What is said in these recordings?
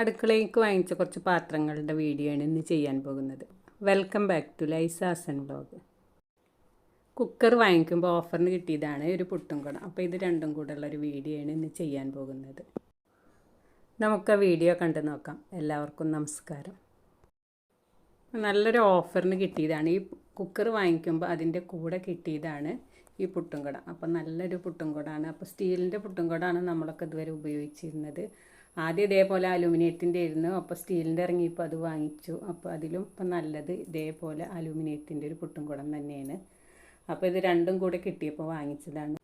അടുക്കളയ്ക്ക് വാങ്ങിച്ച കുറച്ച് പാത്രങ്ങളുടെ വീഡിയോ ആണ് ഇന്ന് ചെയ്യാൻ പോകുന്നത്. വെൽക്കം ബാക്ക് ടു ലൈസാസൻ വ്ലോഗ്. കുക്കർ വാങ്ങിക്കുമ്പോൾ ഓഫറിന് കിട്ടിയതാണ് ഒരു പുട്ടും കുടം. അപ്പോൾ ഇത് രണ്ടും കൂടെ ഉള്ളൊരു വീഡിയോ ആണ് ഇന്ന് ചെയ്യാൻ പോകുന്നത്. നമുക്ക് ആ വീഡിയോ കണ്ടു നോക്കാം. എല്ലാവർക്കും നമസ്കാരം. നല്ലൊരു ഓഫറിന് കിട്ടിയതാണ്. ഈ കുക്കർ വാങ്ങിക്കുമ്പോൾ അതിൻ്റെ കൂടെ കിട്ടിയതാണ് ഈ പുട്ടും കുടം. അപ്പോൾ നല്ലൊരു പുട്ടും കുടമാണ്. അപ്പോൾ സ്റ്റീലിൻ്റെ പുട്ടും കുടമാണ് നമ്മളൊക്കെ ഇതുവരെ ഉപയോഗിച്ചിരുന്നത്. ആദ്യം ഇതേപോലെ അലുമിനിയത്തിൻ്റെ ആയിരുന്നു. അപ്പോൾ സ്റ്റീലിൻ്റെ ഇറങ്ങിയപ്പോൾ അത് വാങ്ങിച്ചു. അപ്പോൾ അതിലും ഇപ്പം നല്ലത് ഇതേപോലെ അലുമിനിയത്തിൻ്റെ ഒരു പുട്ടും കുടം തന്നെയാണ്. അപ്പോൾ ഇത് രണ്ടും കൂടെ കിട്ടിയപ്പോൾ വാങ്ങിച്ചതാണ്.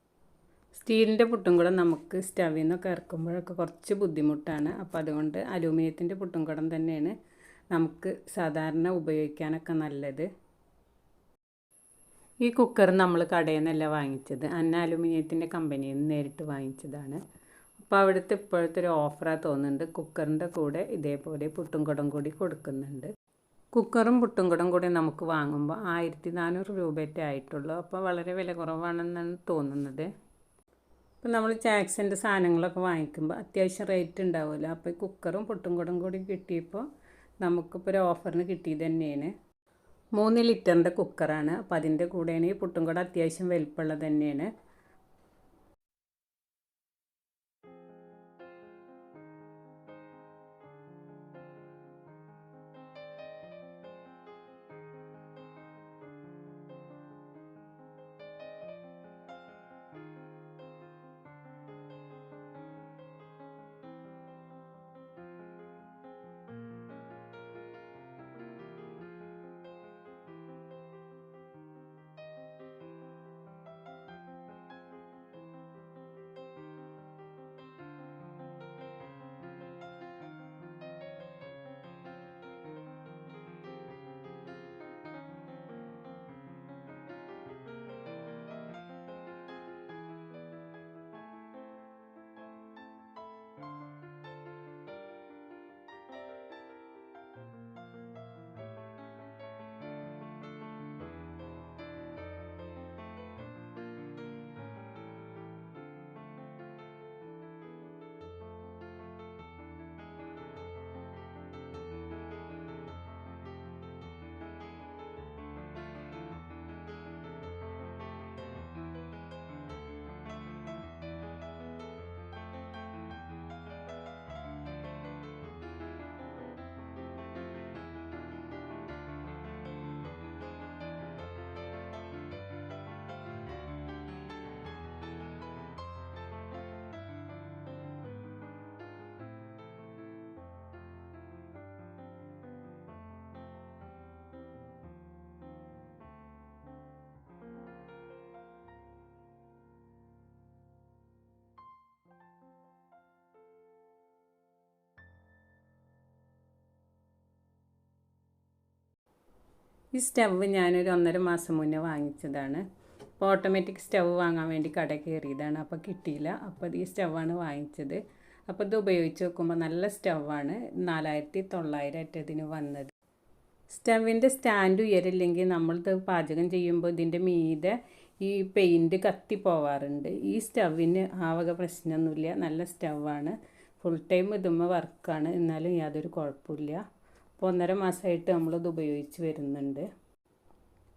സ്റ്റീലിൻ്റെ പുട്ടും കുടം നമുക്ക് സ്റ്റവിൽ നിന്നൊക്കെ ഇറക്കുമ്പോഴൊക്കെ കുറച്ച് ബുദ്ധിമുട്ടാണ്. അപ്പോൾ അതുകൊണ്ട് അലുമിനിയത്തിൻ്റെ പുട്ടും കുടം തന്നെയാണ് നമുക്ക് സാധാരണ ഉപയോഗിക്കാനൊക്കെ നല്ലത്. ഈ കുക്കർ നമ്മൾ കടയിൽ നിന്നല്ല വാങ്ങിച്ചത്, അന്ന അലുമിനിയത്തിൻ്റെ കമ്പനിയിൽ നിന്ന് നേരിട്ട് വാങ്ങിച്ചതാണ്. അപ്പോൾ അവിടുത്തെ ഇപ്പോഴത്തെ ഒരു ഓഫറാണ് തോന്നുന്നുണ്ട്. കുക്കറിൻ്റെ കൂടെ ഇതേപോലെ പുട്ടും കുടം കൂടി കൊടുക്കുന്നുണ്ട്. കുക്കറും പുട്ടും കുടം കൂടി നമുക്ക് വാങ്ങുമ്പോൾ 1400 രൂപയൊക്കെ ആയിട്ടുള്ളൂ. അപ്പോൾ വളരെ വില കുറവാണെന്നാണ് തോന്നുന്നത്. ഇപ്പോൾ നമ്മൾ ജാക്സൻ്റെ സാധനങ്ങളൊക്കെ വാങ്ങിക്കുമ്പോൾ അത്യാവശ്യം റേറ്റ് ഉണ്ടാവുമല്ലോ. അപ്പോൾ ഈ കുക്കറും പുട്ടും കുടം കൂടി കിട്ടിയപ്പോൾ നമുക്കിപ്പോൾ ഒരു ഓഫറിന് കിട്ടിയത് തന്നെയാണ്. 3 ലിറ്ററിൻ്റെ കുക്കറാണ്. അപ്പോൾ അതിൻ്റെ കൂടെയാണ് ഈ പുട്ടും കുടം അത്യാവശ്യം വലിപ്പമുള്ളത് തന്നെയാണ്. ഈ സ്റ്റവ് ഞാനൊരു 1.5 മാസം മുന്നേ വാങ്ങിച്ചതാണ്. അപ്പോൾ ഓട്ടോമാറ്റിക് സ്റ്റവ് വാങ്ങാൻ വേണ്ടി കടയിൽ കയറിയതാണ്. അപ്പോൾ കിട്ടിയില്ല. അപ്പോൾ ഈ സ്റ്റവാണ് വാങ്ങിച്ചത്. അപ്പോൾ ഇത് ഉപയോഗിച്ച് നോക്കുമ്പോൾ നല്ല സ്റ്റവാണ്. 4900 ഇതിന് വന്നത്. സ്റ്റവിൻ്റെ സ്റ്റാൻഡ് ഉയരില്ലെങ്കിൽ നമ്മളിത് പാചകം ചെയ്യുമ്പോൾ ഇതിൻ്റെ മീതെ ഈ പെയിൻറ്റ് കത്തി പോവാറുണ്ട്. ഈ സ്റ്റവിന് ആ വക പ്രശ്നമൊന്നുമില്ല. നല്ല സ്റ്റവാണ്. ഫുൾ ടൈം ഇതുമ്മ വർക്കാണ്. എന്നാലും യാതൊരു കുഴപ്പമില്ല. അപ്പോൾ 1.5 മാസമായിട്ട് നമ്മളിത് ഉപയോഗിച്ച് വരുന്നുണ്ട്.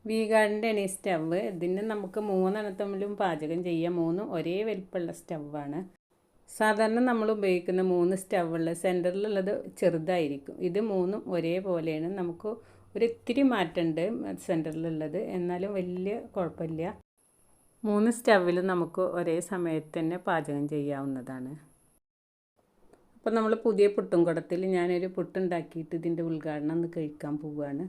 വീഗാർഡിൻ്റെ ആണ് ഈ സ്റ്റവ്. ഇതിന് നമുക്ക് 3 എണ്ണം തമ്മിലും പാചകം ചെയ്യാം. 3 ഒരേ വലിപ്പമുള്ള സ്റ്റവാണ്. സാധാരണ നമ്മൾ ഉപയോഗിക്കുന്ന 3 സ്റ്റവുള്ള സെൻറ്ററിലുള്ളത് ചെറുതായിരിക്കും. ഇത് 3ഉം ഒരേപോലെയാണ്. നമുക്ക് ഒരിത്തിരി മാറ്റമുണ്ട് സെൻറ്ററിലുള്ളത്, എന്നാലും വലിയ കുഴപ്പമില്ല. 3 സ്റ്റവിലും നമുക്ക് ഒരേ സമയത്ത് തന്നെ പാചകം ചെയ്യാവുന്നതാണ്. അപ്പോൾ നമ്മൾ പുതിയ പുട്ടും കുടത്തിൽ ഞാനൊരു പുട്ടുണ്ടാക്കിയിട്ട് ഇതിൻ്റെ ഉദ്ഘാടനം ഒന്ന് കഴിക്കാൻ പോവുകയാണ്.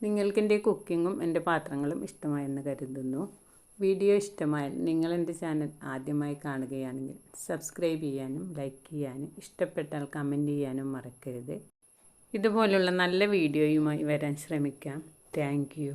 നിങ്ങൾക്ക് എൻ്റെ കുക്കിങ്ങും എൻ്റെ പാത്രങ്ങളും ഇഷ്ടമായെന്ന് കരുതുന്നു. വീഡിയോ ഇഷ്ടമായാൽ നിങ്ങൾ എൻ്റെ ചാനൽ ആദ്യമായി കാണുകയാണെങ്കിൽ സബ്സ്ക്രൈബ് ചെയ്യാനും ലൈക്ക് ചെയ്യാനും ഇഷ്ടപ്പെട്ടാൽ കമൻറ്റ് ചെയ്യാനും മറക്കരുത്. ഇതുപോലുള്ള നല്ല വീഡിയോയുമായി വരാൻ ശ്രമിക്കാം. Thank you.